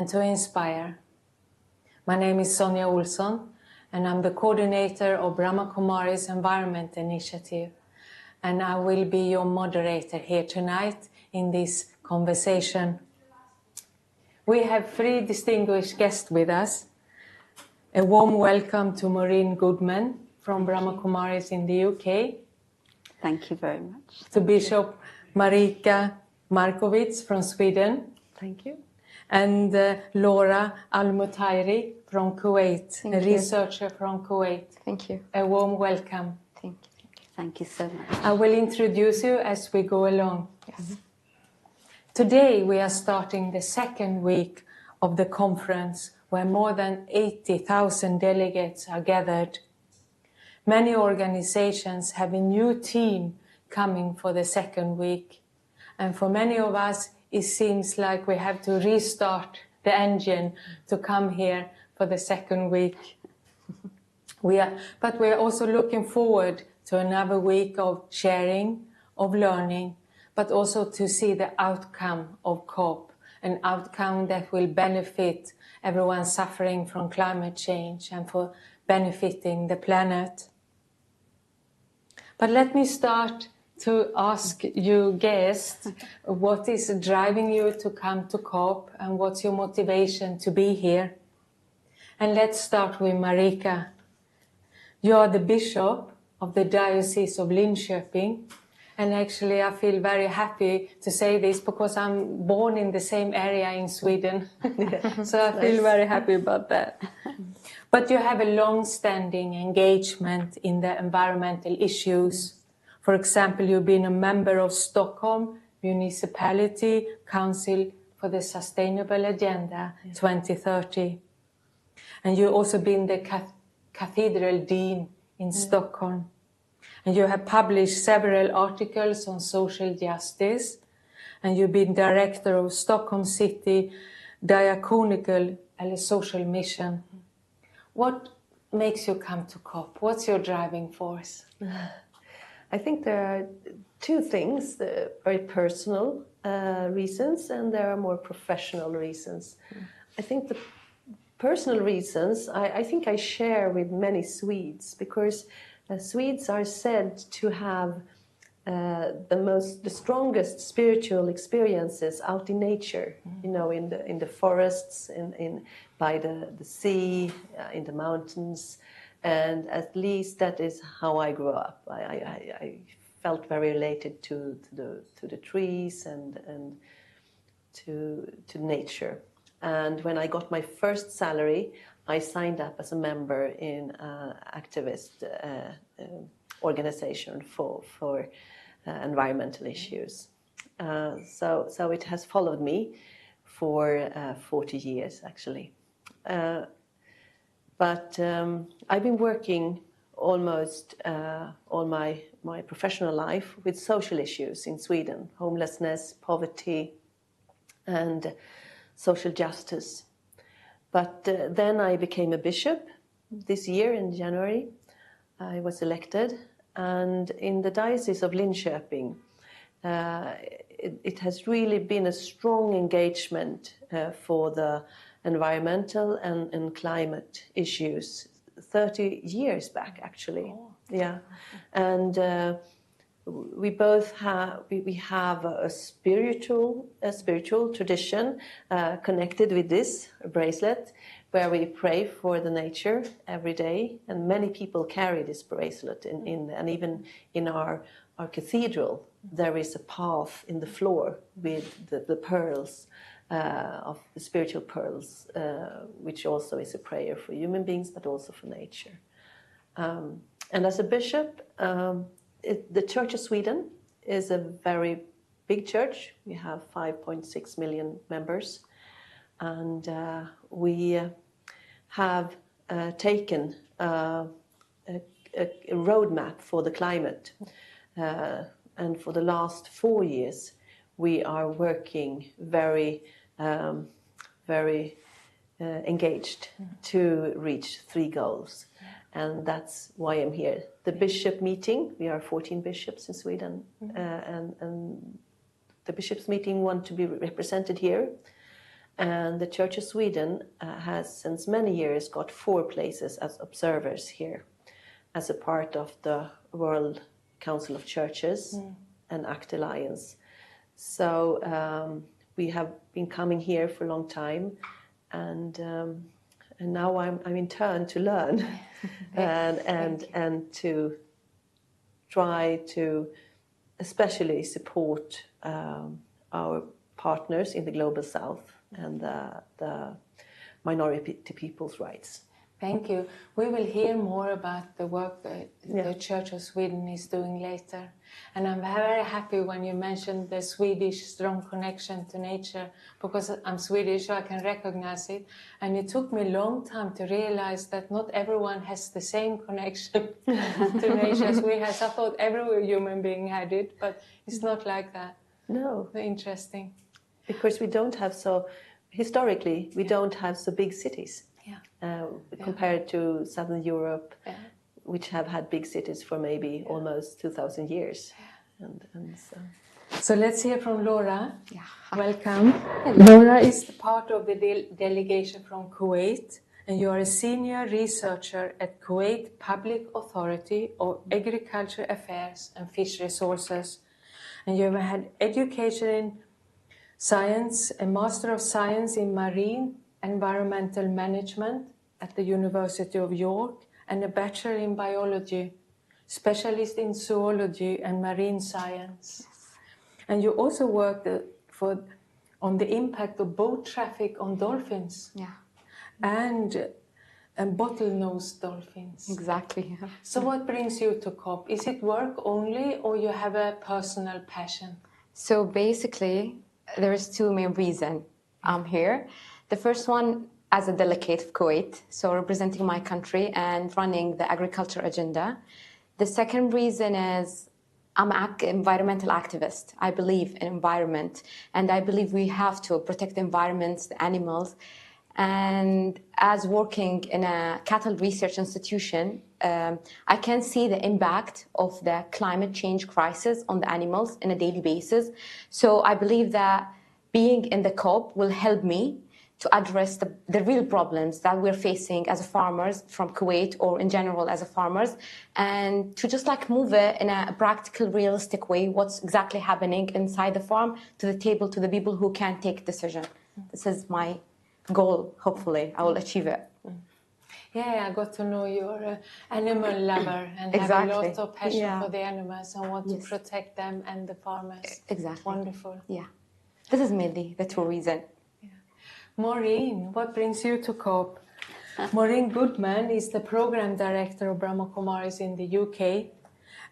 and to inspire. My name is Sonja Olsson, and I'm the coordinator of Brahma Kumaris Environment Initiative, and I will be your moderator here tonight in this conversation. We have 3 distinguished guests with us. A warm welcome to Maureen Goodman from Brahma Kumaris in the UK. Thank you very much. To Bishop Marika Markovic from Sweden. Thank you. And Laura Al-Mutairi from Kuwait, Thank a you. researcher from Kuwait. Thank you. A warm welcome. Thank you. Thank you so much. I will introduce you as we go along. Yes. Today we are starting the second week of the conference where more than 80,000 delegates are gathered. Many organizations have a new team coming for the second week. And for many of us, it seems like we have to restart the engine to come here for the second week. But we are also looking forward to another week of sharing, of learning, but also to see the outcome of COP, an outcome that will benefit everyone suffering from climate change and for benefiting the planet. But let me start to ask you guests, what is driving you to come to COP and what's your motivation to be here? And let's start with Marika. You are the bishop of the Diocese of Linköping. And actually, I feel very happy to say this because I'm born in the same area in Sweden. So I feel very happy about that. But you have a long-standing engagement in the environmental issues. For example, you've been a member of Stockholm Municipality Council for the Sustainable Agenda 2030. And you've also been the Cathedral Dean in Stockholm. And you have published several articles on social justice. And you've been director of Stockholm City Diaconical and Social Mission. What makes you come to COP? What's your driving force? I think there are 2 things, very personal reasons, and there are more professional reasons. I think the personal reasons, I think I share with many Swedes, because Swedes are said to have the strongest spiritual experiences out in nature, you know, in the forests, by the sea, in the mountains, and at least that is how I grew up. I felt very related to the trees and to nature. And when I got my first salary, I signed up as a member in an activist organization for environmental issues. So it has followed me for 40 years, actually. But I've been working almost all my professional life with social issues in Sweden, homelessness, poverty, and social justice. But then I became a bishop this year in January. I was elected, and in the Diocese of Linköping, it has really been a strong engagement for the environmental and climate issues 30 years back, actually. Oh. Yeah, and we both have a spiritual tradition connected with this bracelet, where we pray for the nature every day, and many people carry this bracelet and even in our cathedral there is a path in the floor with the pearls of the spiritual pearls, which also is a prayer for human beings but also for nature. And as a bishop, the Church of Sweden is a very big church. We have 5.6 million members, and we have taken a roadmap for the climate. And for the last 4 years, we are working very engaged to reach 3 goals. And that's why I'm here. The bishop meeting, we are 14 bishops in Sweden, and the bishops meeting want to be represented here. And the Church of Sweden has since many years got 4 places as observers here as a part of the World Council of Churches and ACT Alliance. So we have been coming here for a long time, and now I'm in turn to learn and to try to especially support our partners in the Global South and the minority people's rights. Thank you. We will hear more about the work that the Church of Sweden is doing later. And I'm very happy when you mentioned the Swedish strong connection to nature, because I'm Swedish, so I can recognize it. And it took me a long time to realize that not everyone has the same connection to nature as we have. I thought every human being had it, but it's not like that. No. Very interesting. Because we don't have historically, we don't have so big cities. Compared to Southern Europe, which have had big cities for maybe almost 2,000 years. So let's hear from Laura. Yeah. Welcome. Laura is part of the delegation from Kuwait, and you are a senior researcher at Kuwait Public Authority of Agriculture Affairs and Fish Resources. And you have had education in science, a Master of Science in Marine Environmental Management at the University of York, and a Bachelor in Biology, specialist in zoology and marine science. Yes. And you also worked on the impact of boat traffic on dolphins. Yeah. And bottlenose dolphins. Exactly. Yeah. So what brings you to COP? Is it work only, or you have a personal passion? So basically, there is 2 main reasons I'm here. The first one, as a delegate of Kuwait, so representing my country and running the agriculture agenda. The second reason is I'm an environmental activist. I believe in environment, and I believe we have to protect the environments, the animals. And as working in a cattle research institution, I can see the impact of the climate change crisis on the animals on a daily basis. So I believe that being in the COP will help me to address the real problems that we're facing as farmers from Kuwait, or in general as farmers, and to just move it in a practical, realistic way, what's exactly happening inside the farm to the table, to the people who can take decision. This is my goal. Hopefully I will achieve it. Yeah, I got to know you're an animal lover and Exactly. have a lot of passion for the animals and want to protect them and the farmers. Exactly. Wonderful. Yeah. This is mainly the 2 reasons. Maureen, what brings you to COP? Maureen Goodman is the program director of Brahma Kumaris in the UK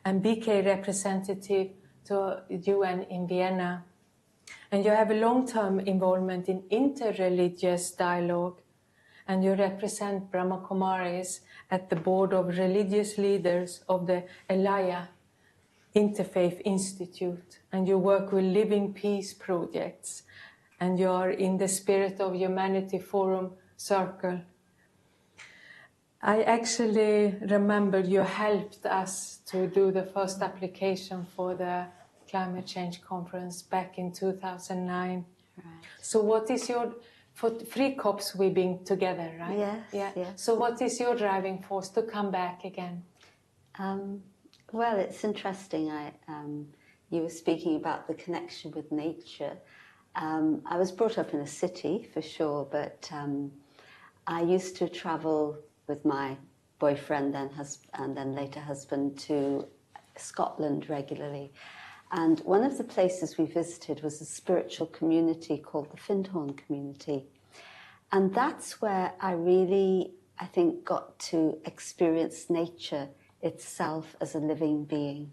and BK representative to UN in Vienna. And you have a long-term involvement in interreligious dialogue, and you represent Brahma Kumaris at the board of religious leaders of the Elia Interfaith Institute, and you work with Living Peace projects, and you are in the Spirit of Humanity Forum Circle. I actually remember you helped us to do the first application for the climate change conference back in 2009. Right. So what is for 3 COPs we've been together, right? Yes. So what is your driving force to come back again? Well, it's interesting. You were speaking about the connection with nature. I was brought up in a city, for sure, but I used to travel with my boyfriend and then later husband to Scotland regularly. And one of the places we visited was a spiritual community called the Findhorn community. And that's where I really, I think, got to experience nature itself as a living being.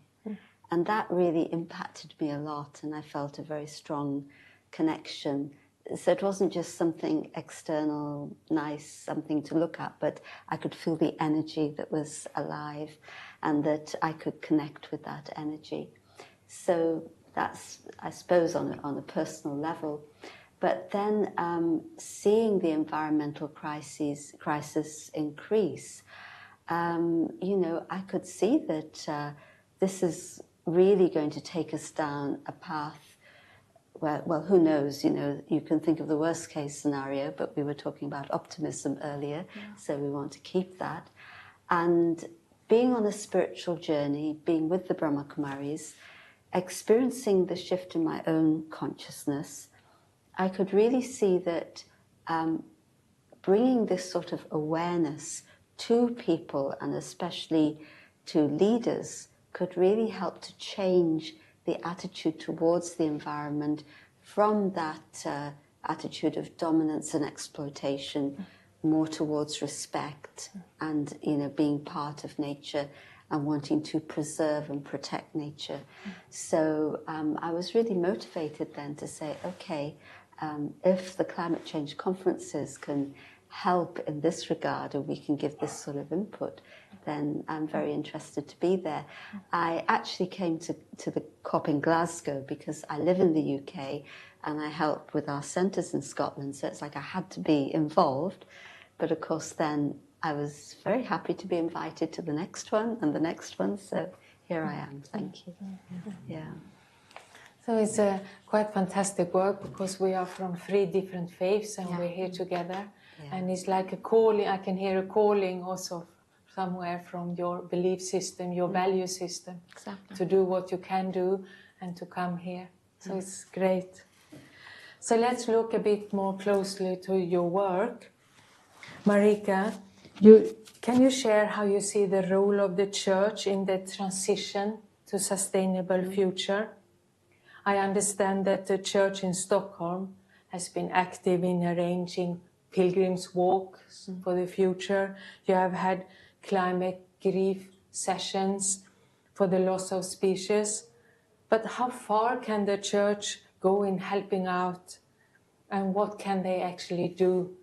And that really impacted me a lot, and I felt a very strong connection. So it wasn't just something external, nice, something to look at, but I could feel the energy that was alive and that I could connect with that energy. So that's, I suppose, on a personal level. But then seeing the environmental crisis increase, I could see that this is really going to take us down a path well, who knows, you know, you can think of the worst case scenario, but we were talking about optimism earlier, so we want to keep that. And being on a spiritual journey, being with the Brahma Kumaris, experiencing the shift in my own consciousness, I could really see that bringing this sort of awareness to people, and especially to leaders, could really help to change the attitude towards the environment from that attitude of dominance and exploitation more towards respect and, you know, being part of nature and wanting to preserve and protect nature. So I was really motivated then to say, okay, if the climate change conferences can help in this regard, or we can give this sort of input, then I'm very interested to be there. I actually came to the COP in Glasgow because I live in the UK and I help with our centres in Scotland, so it's like I had to be involved. But of course then I was very happy to be invited to the next one and the next one, so here I am. Thank you. Yeah. So it's quite fantastic work because we are from 3 different faiths and we're here together. Yeah. And it's like a calling, I can hear a calling also somewhere from your belief system, your value system, to do what you can do and to come here. So it's great. So let's look a bit more closely to your work. Marika, can you share how you see the role of the church in the transition to sustainable future? I understand that the church in Stockholm has been active in arranging pilgrims' walks for the future. You have had climate grief sessions for the loss of species. But how far can the church go in helping out, and what can they actually do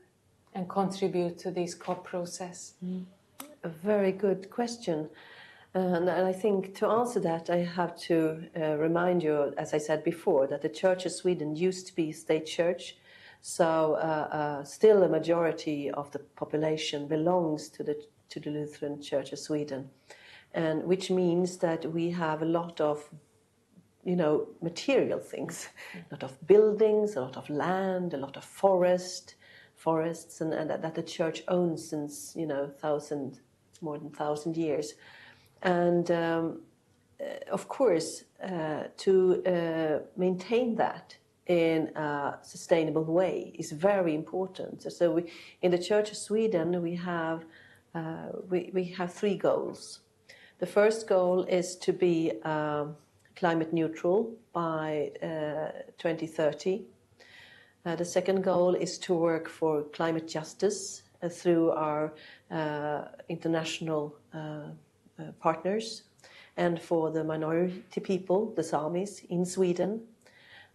and contribute to this COP process? A very good question. And I think to answer that, I have to remind you, as I said before, that the Church of Sweden used to be a state church. So still a majority of the population belongs to the Lutheran Church of Sweden, and which means that we have a lot of, you know, material things, a lot of buildings, a lot of land, a lot of forests, and that the church owns since, you know, more than 1,000 years. And of course, to maintain that in a sustainable way is very important. So in the Church of Sweden, we have 3 goals. The first goal is to be climate neutral by 2030. The second goal is to work for climate justice through our international partners, and for the minority people, the Samis in Sweden,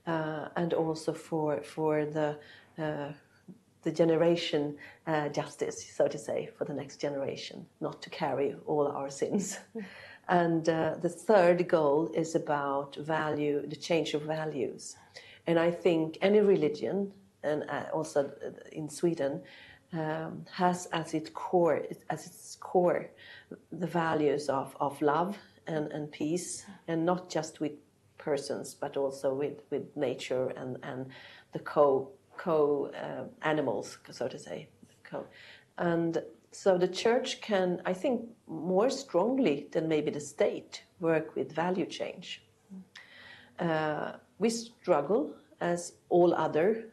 and also for the generation justice, so to say, for the next generation, not to carry all our sins. And the third goal is about the change of values. And I think any religion, and also in Sweden, has as its core the values of love and peace, and not just with persons, but also with nature and the animals, so to say. And so the church can, I think, more strongly than maybe the state, work with value change. We struggle, as all other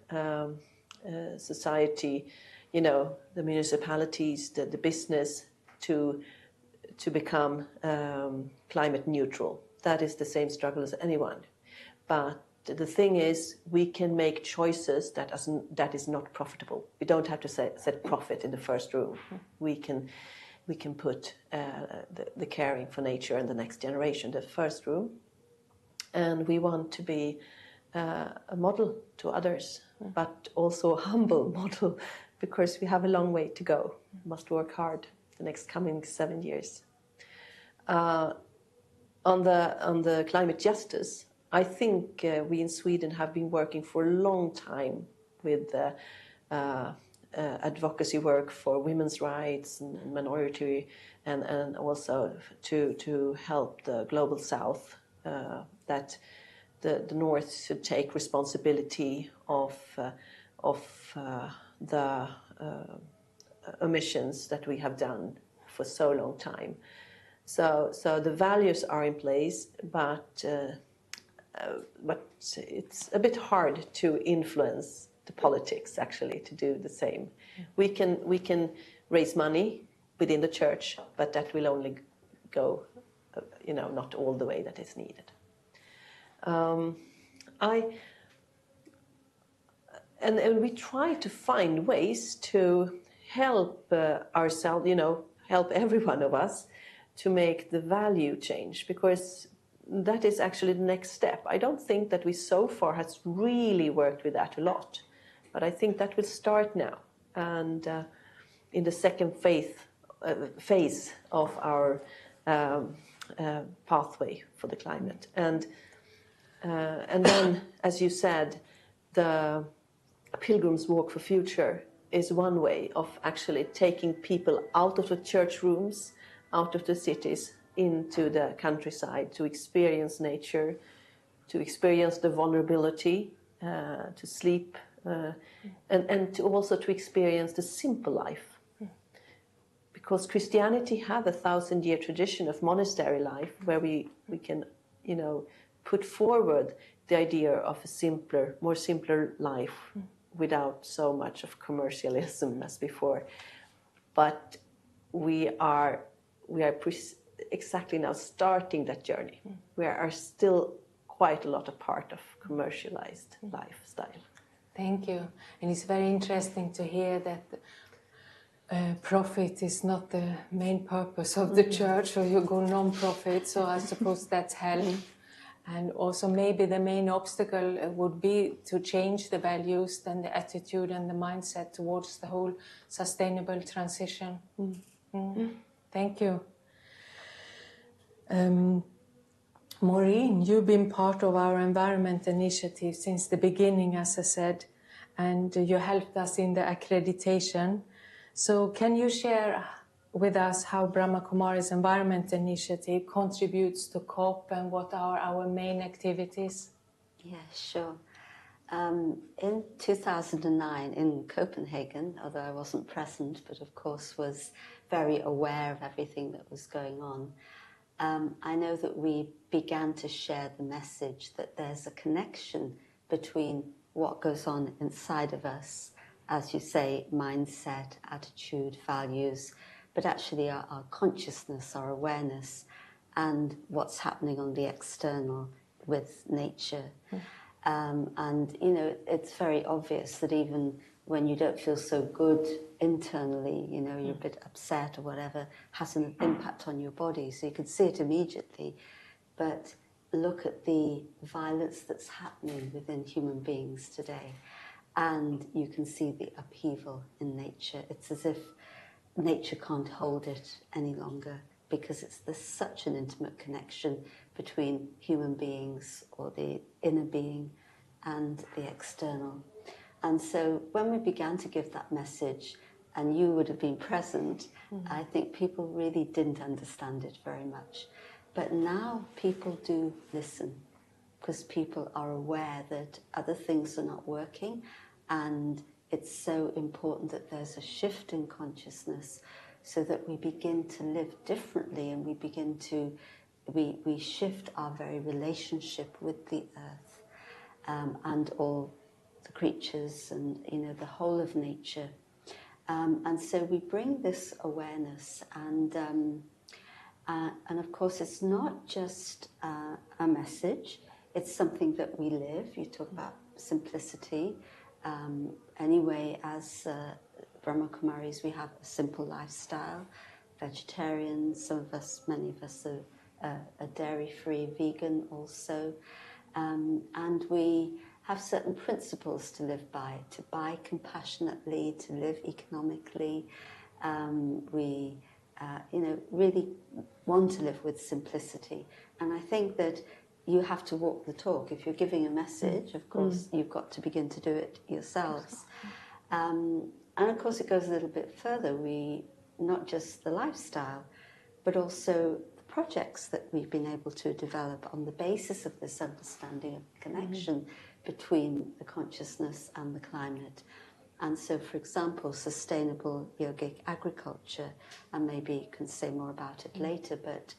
society, you know, the municipalities, the business, to become climate neutral. That is the same struggle as anyone. But the thing is, we can make choices that is not profitable. We don't have to set profit in the first room. We can put the caring for nature and the next generation the first room. And we want to be a model to others, but also a humble model, because we have a long way to go. We must work hard the next coming 7 years. On the climate justice, I think we in Sweden have been working for a long time with advocacy work for women's rights and minority, and also to help the global South, that the North should take responsibility of the omissions that we have done for so long time. So the values are in place, but it's a bit hard to influence the politics actually to do the same. We can raise money within the church, but that will only go, not all the way that is needed. And we try to find ways to help ourselves, help every one of us to make the value change, because that is actually the next step. I don't think that we so far has really worked with that a lot, but I think that will start now, and in the second phase of our pathway for the climate. And then, as you said, the Pilgrim's Walk for Future is one way of actually taking people out of the church rooms, out of the cities, into the countryside to experience nature, to experience the vulnerability, to sleep, and also to experience the simple life. Because Christianity have a 1,000-year tradition of monastery life where we can, put forward the idea of a more simpler life without so much of commercialism as before. But we are exactly now starting that journey. We are still quite a lot a part of commercialized lifestyle. Thank you. And it's very interesting to hear that profit is not the main purpose of the church, or you go non-profit, so I suppose that's help. And also maybe the main obstacle would be to change the values and the attitude and the mindset towards the whole sustainable transition. Thank you. Maureen, you've been part of our Environment Initiative since the beginning, as I said, and you helped us in the accreditation. So can you share with us how Brahma Kumaris Environment Initiative contributes to COP and what are our main activities? Yeah, sure. In 2009 in Copenhagen, although I wasn't present, but of course was very aware of everything that was going on, I know that we began to share the message that there's a connection between what goes on inside of us, as you say, mindset, attitude, values, but actually our consciousness, our awareness, and what's happening on the external with nature. And, it's very obvious that even when you don't feel so good internally, you're a bit upset or whatever, has an impact on your body. So you can see it immediately. But look at the violence that's happening within human beings today. And you can see the upheaval in nature. It's as if nature can't hold it any longer, because there's such an intimate connection between human beings, or the inner being, and the external. And so when we began to give that message, and you would have been present, I think people really didn't understand it very much. But now people do listen, because people are aware that other things are not working, and it's so important that there's a shift in consciousness so that we begin to live differently, and we shift our very relationship with the earth, and all the creatures, and the whole of nature. And so we bring this awareness, and of course it's not just a message, it's something that we live. You talk about simplicity. Anyway, as Brahma Kumaris, we have a simple lifestyle, vegetarians, many of us are dairy-free, vegan also, and we have certain principles to live by, to buy compassionately, to live economically. We really want to live with simplicity. And I think that you have to walk the talk. If you're giving a message, of course, you've got to begin to do it yourselves. And of course, it goes a little bit further. Not just the lifestyle, but also the projects that we've been able to develop on the basis of this understanding of the connection between the consciousness and the climate. And so, for example, sustainable yogic agriculture, and maybe you can say more about it later, but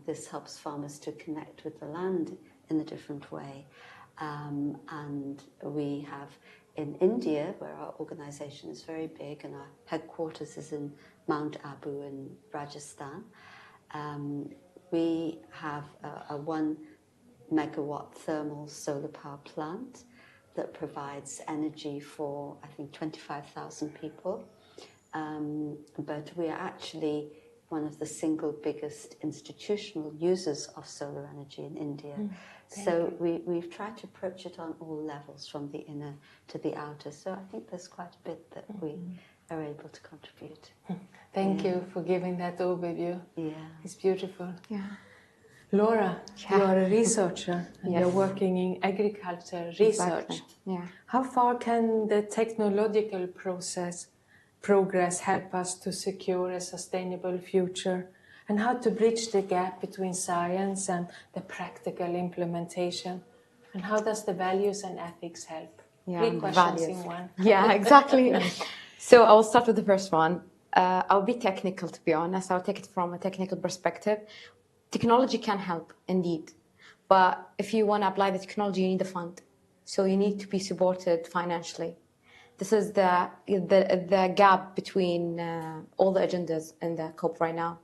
this helps farmers to connect with the land in a different way. And we have in India, where our organization is very big and our headquarters is in Mount Abu in Rajasthan, we have a 1 megawatt thermal solar power plant that provides energy for, I think, 25,000 people. But we are actually one of the single biggest institutional users of solar energy in India. So we've tried to approach it on all levels, from the inner to the outer. So I think there's quite a bit that we are able to contribute. Thank you for giving that overview. Yeah. It's beautiful. Yeah. Laura, Yeah. you are a researcher and Yes. you're working in agriculture research. Exactly. Yeah. How far can the technological progress help us to secure a sustainable future? And how to bridge the gap between science and the practical implementation? And how does the values and ethics help? Yeah, 3 questions values. in one. Yeah, exactly. So I'll start with the first one. I'll be technical, to be honest. I'll take it from a technical perspective. Technology can help, indeed. But if you want to apply the technology, you need a fund. So you need to be supported financially. This is the gap between all the agendas in the COP right now,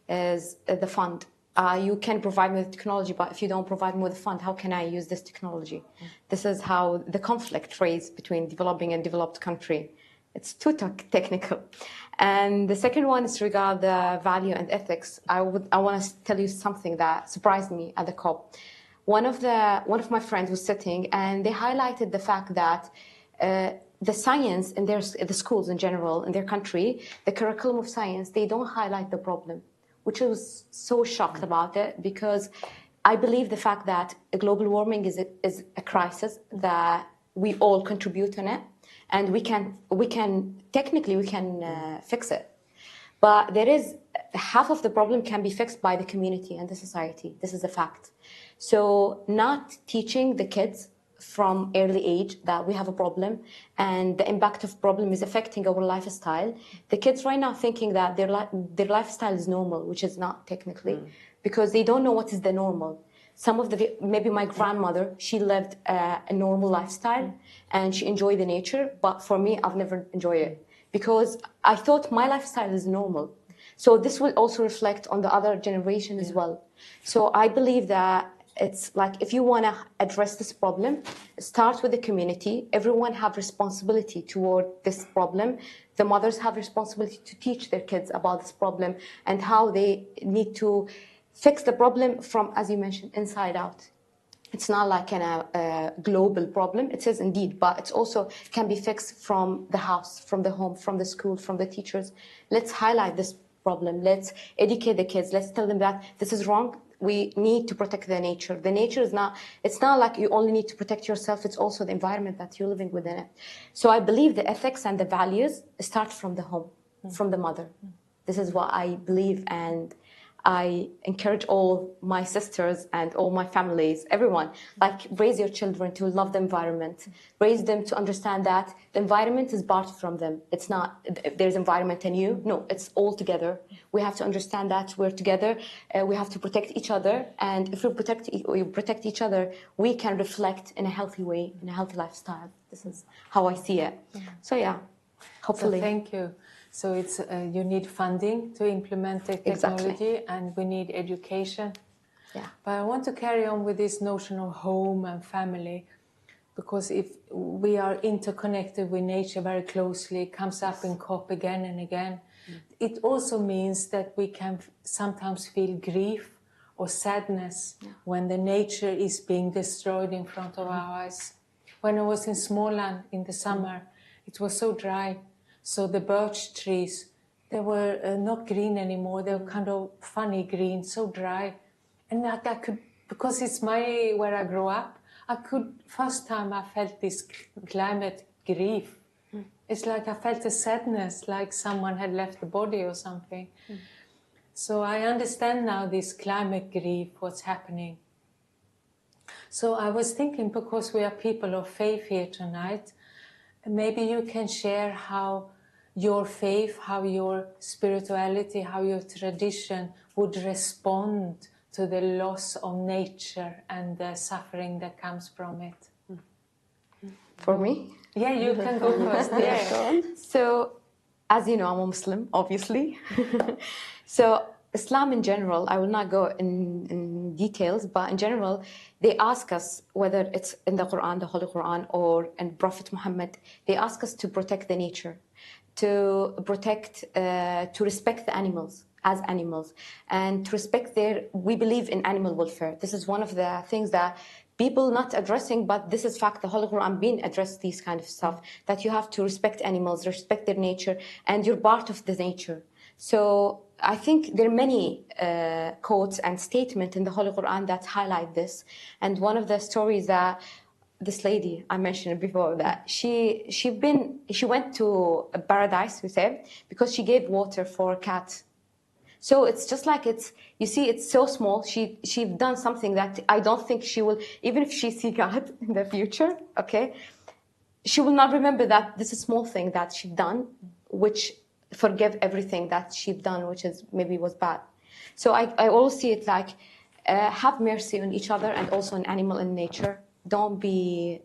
is the fund. You can provide me with technology, but if you don't provide me with a fund, how can I use this technology? This is how the conflict raised between developing and developed country. It's too technical. And the second one is regarding the value and ethics. I want to tell you something that surprised me at the COP. One of my friends was sitting, and they highlighted the fact that the science in the schools in general in their country, the curriculum of science, they don't highlight the problem, which I was so shocked about it, because I believe the fact that global warming is a crisis that we all contribute on it, and we can technically fix it. But there is half of the problem can be fixed by the community and the society. This is a fact. So not teaching the kids from early age that we have a problem and the impact of problem is affecting our lifestyle. The kids right now thinking that their lifestyle is normal, which is not technically, because they don't know what is the normal. Maybe my grandmother, she lived a normal lifestyle and she enjoyed the nature, but for me, I've never enjoyed it because I thought my lifestyle is normal. So this will also reflect on the other generation as well. So I believe that it's like, if you want to address this problem, start with the community. Everyone have responsibility toward this problem. The mothers have responsibility to teach their kids about this problem and how they need to fix the problem from, as you mentioned, inside out. It's not like a global problem. It is indeed, but it also can be fixed from the house, from the home, from the school, from the teachers. Let's highlight this problem. Let's educate the kids. Let's tell them that this is wrong. We need to protect the nature. The nature is not, it's not like you only need to protect yourself. It's also the environment that you're living within it. So I believe the ethics and the values start from the home, from the mother. This is what I believe, and I encourage all my sisters and all my families, everyone, like, raise your children to love the environment. Raise them to understand that the environment is part from them. It's not, there's environment in you. No, it's all together. We have to understand that we're together. We have to protect each other. And if we protect each other, we can reflect in a healthy way, in a healthy lifestyle. This is how I see it. So yeah, hopefully. So thank you. So it's you need funding to implement the technology, and we need education. Yeah. But I want to carry on with this notion of home and family, because if we are interconnected with nature very closely, it comes up in COP again and again. It also means that we can sometimes feel grief or sadness when the nature is being destroyed in front of our eyes. When I was in Småland in the summer, it was so dry. So the birch trees, they were not green anymore. They were kind of funny green, so dry. And I could, because it's where I grew up, first time I felt this climate grief. It's like I felt a sadness, like someone had left the body or something. So I understand now this climate grief, what's happening. So I was thinking, because we are people of faith here tonight, maybe you can share how your faith, how your spirituality, how your tradition would respond to the loss of nature and the suffering that comes from it. For me? Yeah, you can go first. Yeah. So, as you know, I'm a Muslim, obviously. So, Islam in general, I will not go in details, but in general, they ask us, whether it's in the Quran, the Holy Quran, or in Prophet Muhammad, they ask us to protect the nature, to protect, to respect the animals as animals, and to respect we believe in animal welfare. This is one of the things that people not addressing, but this is fact, the Holy Quran being addressed these kind of stuff, that you have to respect animals, respect their nature, and you're part of the nature. So I think there are many quotes and statements in the Holy Quran that highlight this. And one of the stories that this lady I mentioned before, that she went to a paradise, we say, because she gave water for a cat. So it's just like you see, it's so small. She's done something that I don't think she will, even if she see God in the future, okay, she will not remember that this is a small thing that she's done, which forgive everything that she's done, which is maybe was bad. So I always see it like have mercy on each other and also on animal and nature. Don't be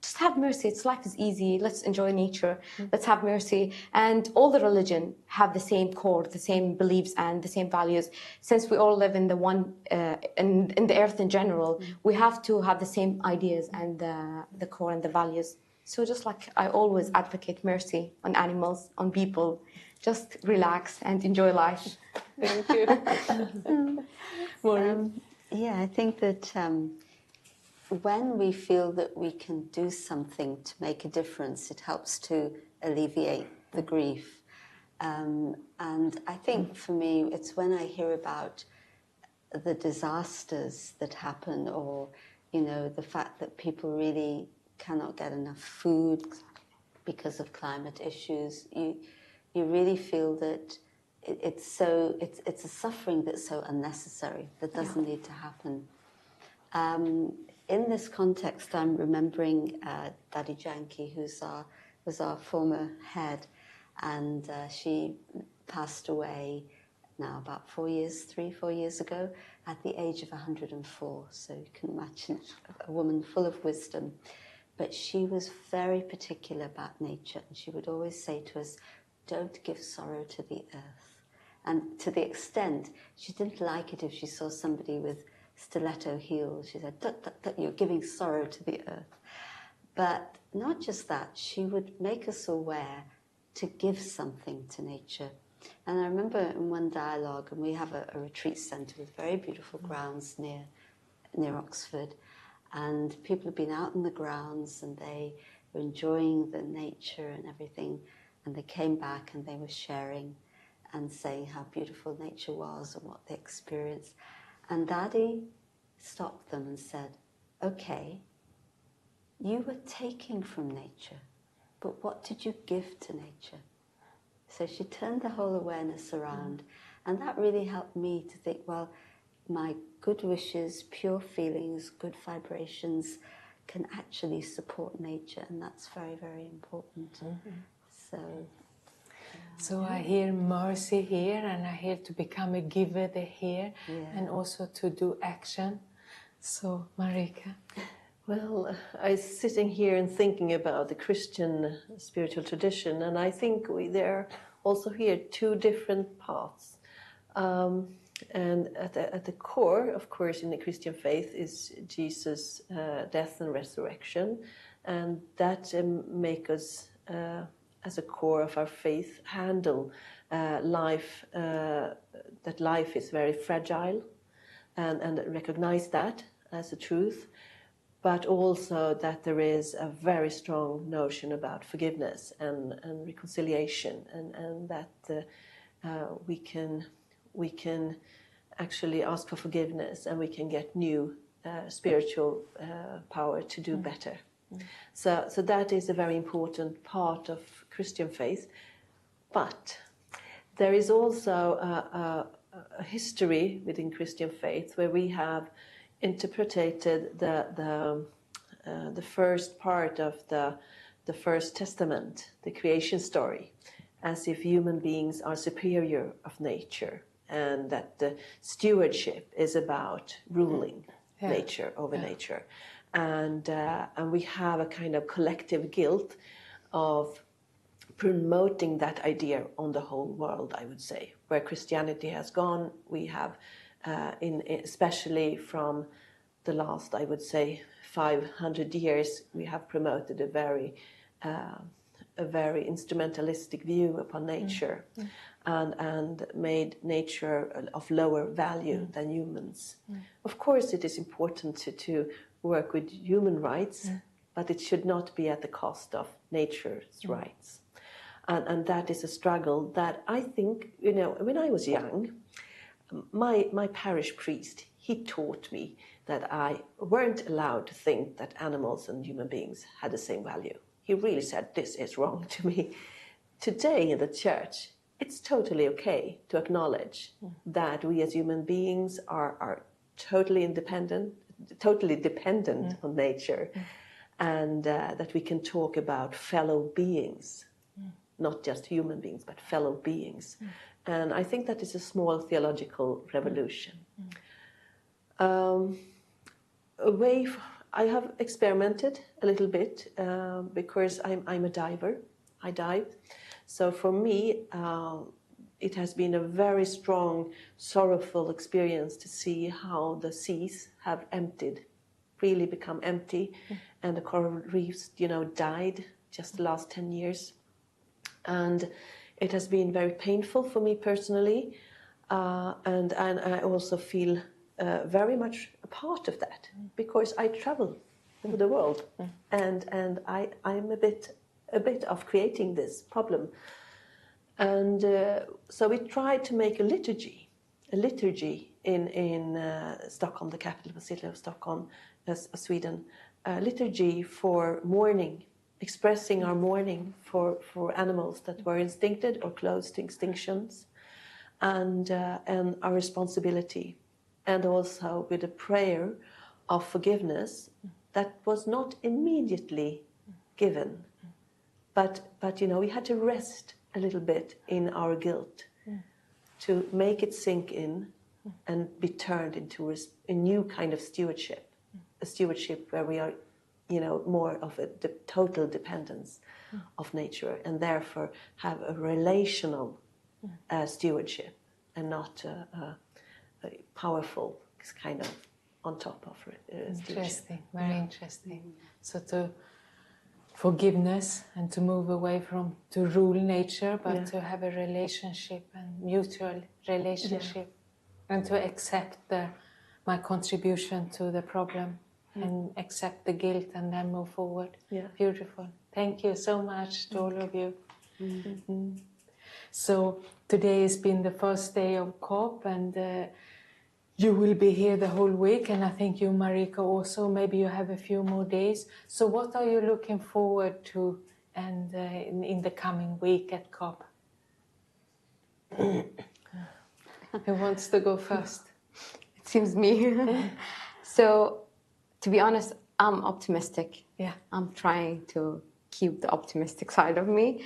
just have mercy. It's life is easy. Let's enjoy nature. Let's have mercy. And all the religion have the same core, the same beliefs and the same values. Since we all live in the one, in the earth in general, we have to have the same ideas and the core and the values. So just like I always advocate mercy on animals, on people, just relax and enjoy life. Thank you. Yeah, I think that when we feel that we can do something to make a difference, it helps to alleviate the grief. And I think for me, it's when I hear about the disasters that happen, or, you know, the fact that people really cannot get enough food because of climate issues, you really feel that it's a suffering that's so unnecessary, that doesn't need to happen. In this context, I'm remembering Daddy Janki, was our former head, and she passed away now about 4 years ago, at the age of 104. So you can imagine a woman full of wisdom. But she was very particular about nature, and she would always say to us, don't give sorrow to the earth. And to the extent, she didn't like it if she saw somebody with stiletto heels. She said, you're giving sorrow to the earth. But not just that, she would make us aware to give something to nature. And I remember in one dialogue, and we have a retreat centre with very beautiful grounds near Oxford, and people have been out in the grounds and they were enjoying the nature and everything, and they came back and they were sharing and saying how beautiful nature was and what they experienced. And Daddy stopped them and said, okay, you were taking from nature, but what did you give to nature? So she turned the whole awareness around, and that really helped me to think, well, my good wishes, pure feelings, good vibrations can actually support nature, and that's very, very important. So I hear mercy here, and I hear to become a giver here, and also to do action. So, Marika? Well, I was sitting here and thinking about the Christian spiritual tradition, and I think there are also here two different paths. And at the core, of course, in the Christian faith is Jesus' death and resurrection, and that make us, as a core of our faith, handle life, that life is very fragile, and recognize that as a truth, but also that there is a very strong notion about forgiveness and reconciliation, and that we can actually ask for forgiveness, and we can get new spiritual power to do better. So that is a very important part of Christian faith. But there is also a history within Christian faith where we have interpreted the first part of the First Testament, the creation story, as if human beings are superior of nature, and that the stewardship is about ruling nature over nature, and we have a kind of collective guilt of promoting that idea on the whole world, I would say. Where Christianity has gone, we have, especially from the last, I would say, 500 years, we have promoted a very instrumentalistic view upon nature, and made nature of lower value than humans. Of course, it is important to work with human rights, but it should not be at the cost of nature's rights. And that is a struggle that I think, when I was young, my parish priest, he taught me that I weren't allowed to think that animals and human beings had the same value. He really said, this is wrong to me. Today in the church, it's totally okay to acknowledge that we as human beings are totally dependent on nature, and that we can talk about fellow beings, not just human beings, but fellow beings. And I think that is a small theological revolution. I have experimented a little bit because I'm a diver. I dive. So for me, it has been a very strong, sorrowful experience to see how the seas have emptied, really become empty, and the coral reefs, died just the last 10 years. And it has been very painful for me personally, and I also feel very much a part of that, because I travel over the world, and I'm a bit of creating this problem. And so we tried to make a liturgy in Stockholm, the capital city of Stockholm, Sweden, a liturgy for mourning, expressing our mourning for animals that were extincted or close to extinctions, and our responsibility, and also with a prayer of forgiveness that was not immediately given, but we had to rest a little bit in our guilt to make it sink in and be turned into a new kind of stewardship, a stewardship where we are, more of a total dependence of nature, and therefore have a relational stewardship, and not a powerful kind of on top of stewardship. Interesting, very interesting. So to forgiveness, and to move away from to rule nature, but to have a relationship and mutual relationship, and to accept my contribution to the problem, and accept the guilt, and then move forward. Beautiful. Thank you so much to all of you. So today has been the first day of COP, and you will be here the whole week, and I think you, Marika, also. Maybe you have a few more days. So what are you looking forward to, and in the coming week at COP? Who wants to go first? It seems me. So, to be honest, I'm optimistic. I'm trying to keep the optimistic side of me.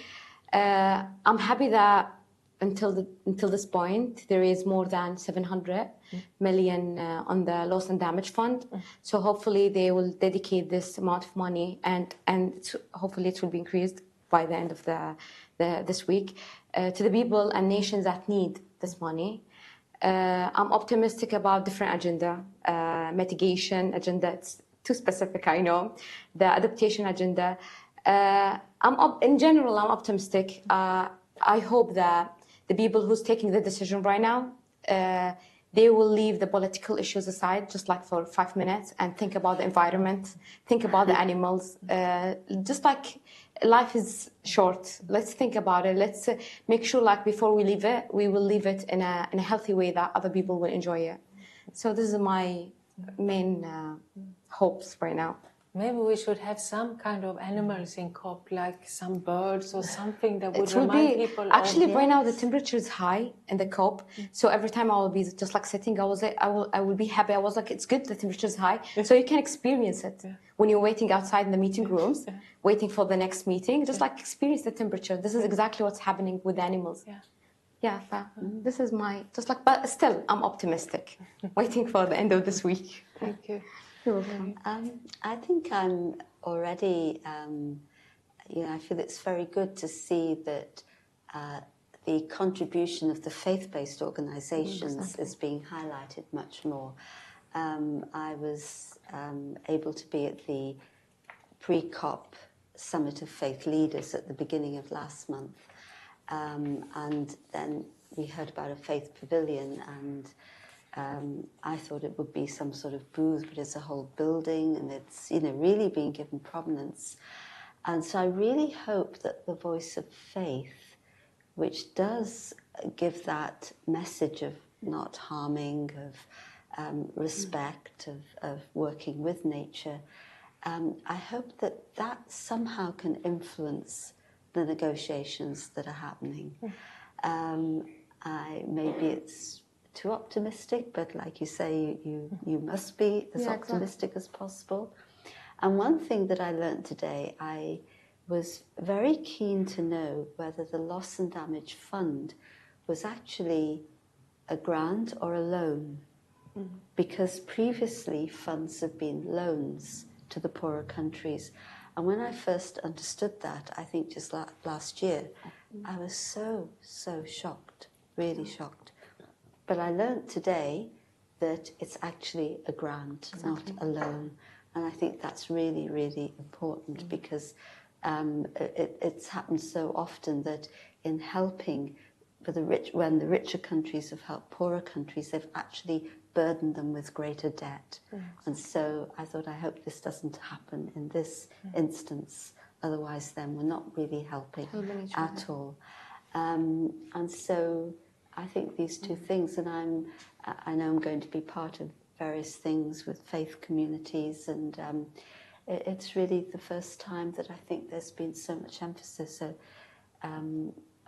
I'm happy that until this point, there is more than 700 million on the loss and damage fund. So hopefully they will dedicate this amount of money, and hopefully it will be increased by the end of this week to the people and nations that need this money. I'm optimistic about different agenda, mitigation agenda. It's too specific, I know. The adaptation agenda. In general, I'm optimistic. I hope that the people who's taking the decision right now, they will leave the political issues aside, just like for 5 minutes, and think about the environment, think about the animals. Just like life is short, let's think about it. Let's make sure, like before we leave it, we will leave it in a healthy way that other people will enjoy it. So this is my main hopes right now. Maybe we should have some kind of animals in COP, like some birds or something that would It will remind be people actually of... right now the temperature is high in the COP, so every time I will be just like sitting, I will be happy. I was like, it's good the temperature is high, so you can experience it when you're waiting outside in the meeting rooms, waiting for the next meeting. Just like experience the temperature. This is exactly what's happening with animals. Yeah, this is my just like, but still I'm optimistic. Waiting for the end of this week. Thank you. You're welcome. I think I'm already, I feel it's very good to see that the contribution of the faith-based organizations is being highlighted much more. I was able to be at the pre-COP Summit of Faith Leaders at the beginning of last month. And then we heard about a faith pavilion, and I thought it would be some sort of booth, but it's a whole building, and it's really being given prominence. And so I really hope that the voice of faith, which does give that message of not harming, of respect, of working with nature, I hope that that somehow can influence the negotiations that are happening. Maybe it's too optimistic, but like you say, you must be as optimistic as possible. And one thing that I learned today, I was very keen to know whether the Loss and Damage Fund was actually a grant or a loan, because previously funds have been loans to the poorer countries. And when I first understood that, I think just last year, I was so shocked, really shocked. But I learned today that it's actually a grant, not a loan. And I think that's really, really important, because it's happened so often that in helping for the rich, when the richer countries have helped poorer countries, they've actually burdened them with greater debt. And so I thought, I hope this doesn't happen in this instance. Otherwise, then we're not really helping at all. And so I think these two things, and I know I'm going to be part of various things with faith communities, and it's really the first time that I think there's been so much emphasis. So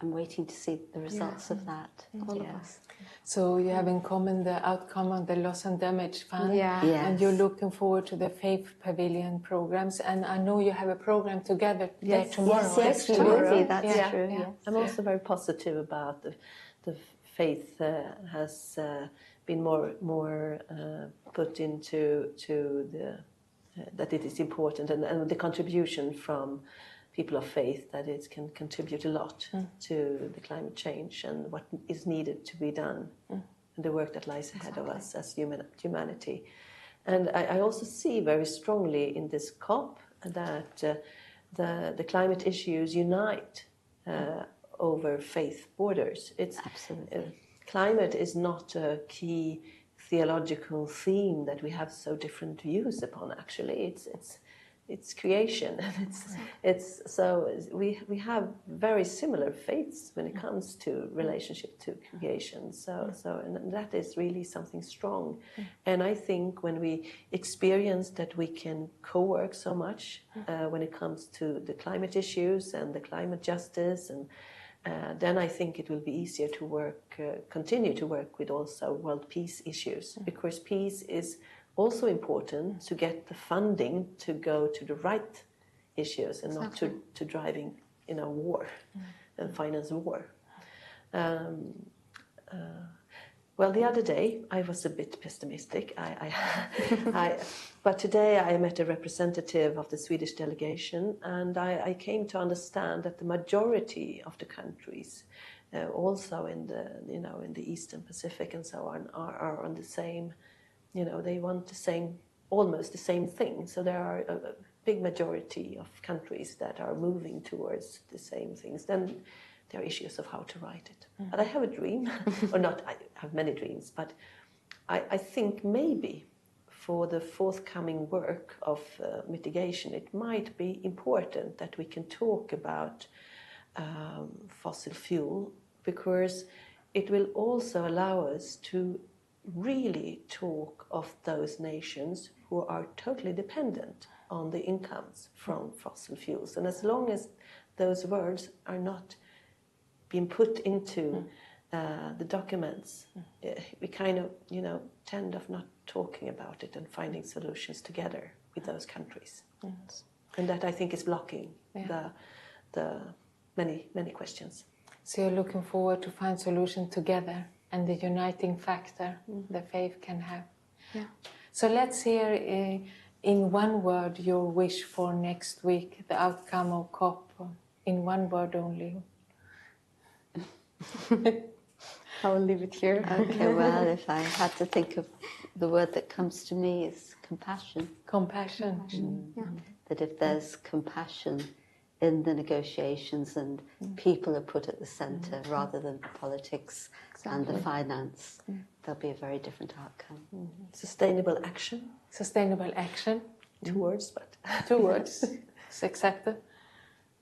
I'm waiting to see the results of that. All of us. So you have in common the outcome of the Loss and Damage Fund, Yes. and you're looking forward to the Faith Pavilion programs. And I know you have a program together there tomorrow. Yes, absolutely. That's true. Yeah. I'm also very positive about the faith has been more put into the that it is important, and the contribution from people of faith, that it can contribute a lot to the climate change and what is needed to be done, and the work that lies ahead of us as humanity. And I also see very strongly in this COP that the climate issues unite over faith borders. It's Absolutely. Climate is not a key theological theme that we have so different views upon. Actually, it's creation, and it's so we have very similar faiths when it comes to relationship to creation. So and that is really something strong. And I think when we experience that we can co-work so much when it comes to the climate issues and the climate justice, and then I think it will be easier to continue to work with also world peace issues, because peace is also important to get the funding to go to the right issues and not to driving war and finance war. Well, the other day I was a bit pessimistic. But today I met a representative of the Swedish delegation, and I came to understand that the majority of the countries, also in the Eastern Pacific and so on, are on the same. They want almost the same thing. So there are a big majority of countries that are moving towards the same things. Then there are issues of how to write it. But I have a dream, or not, I have many dreams, but I think maybe for the forthcoming work of mitigation, it might be important that we can talk about fossil fuel, because it will also allow us to really talk of those nations who are totally dependent on the incomes from fossil fuels. And as long as those words are not being put into the documents, we kind of, tend of not talking about it and finding solutions together with those countries. Yes. And that, I think, is blocking the many questions. So you're looking forward to find solution together and the uniting factor the faith can have. Yeah. So let's hear in one word your wish for next week, the outcome of COP, in one word only. I will leave it here. Okay, well, if I had to think of the word that comes to me is compassion. Compassion. Yeah. That if there's compassion in the negotiations and people are put at the centre rather than the politics and the finance, there'll be a very different outcome. Sustainable action. Sustainable action. 2 words, but 2 words. It's accepted.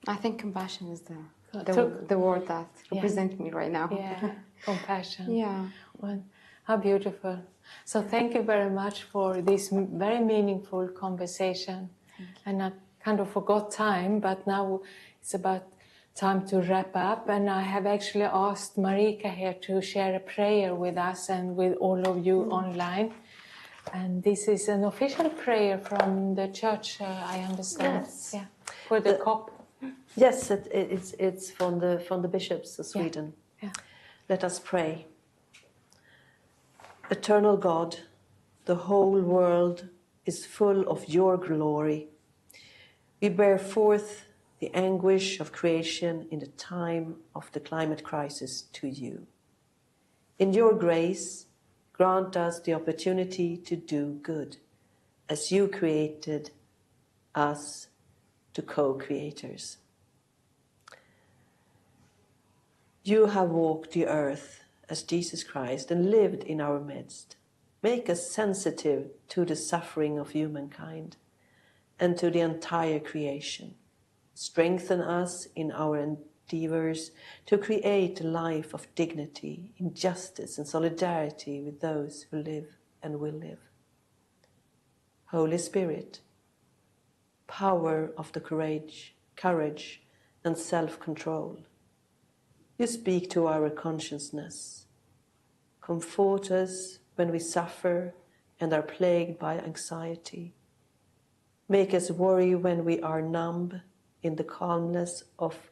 I think compassion is the word that represents me right now. Yeah, compassion. Yeah. Well, how beautiful. So thank you very much for this very meaningful conversation. And I kind of forgot time, but now it's about time to wrap up. And I have actually asked Marika here to share a prayer with us and with all of you online. And this is an official prayer from the church, I understand. Yes. Yeah, for the COP. yes, it's from the bishops of Sweden. Yeah. Let us pray. Eternal God, the whole world is full of your glory. We bear forth the anguish of creation in the time of the climate crisis to you. In your grace, grant us the opportunity to do good, as you created us to co-creators. You have walked the earth as Jesus Christ and lived in our midst. Make us sensitive to the suffering of humankind and to the entire creation. Strengthen us in our endeavors to create a life of dignity, in justice and solidarity with those who live and will live. Holy Spirit, power of the courage and self-control, you speak to our consciousness. Comfort us when we suffer and are plagued by anxiety. Make us worry when we are numb in the calmness of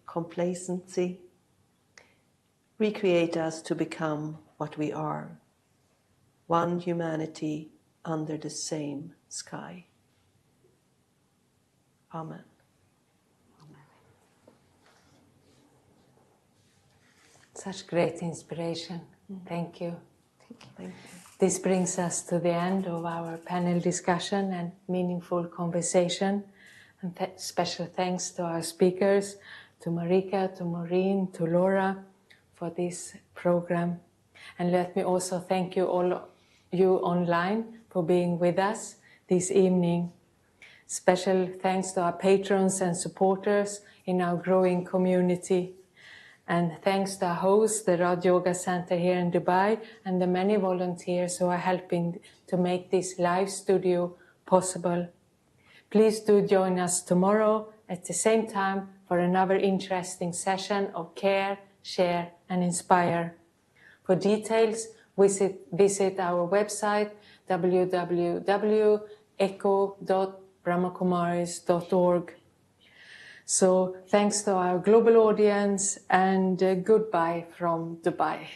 complacency. Recreate us to become what we are, one humanity under the same sky. Amen. Such great inspiration. Thank you. Thank you. This brings us to the end of our panel discussion and meaningful conversation. And special thanks to our speakers, to Marika, to Maureen, to Laura for this program. And let me also thank you all you online for being with us this evening. Special thanks to our patrons and supporters in our growing community. And thanks to our host, the Raj Yoga Center here in Dubai, and the many volunteers who are helping to make this live studio possible. Please do join us tomorrow at the same time for another interesting session of Care, Share and Inspire. For details, visit our website www.echo.brahmakumaris.org. So thanks to our global audience and goodbye from Dubai.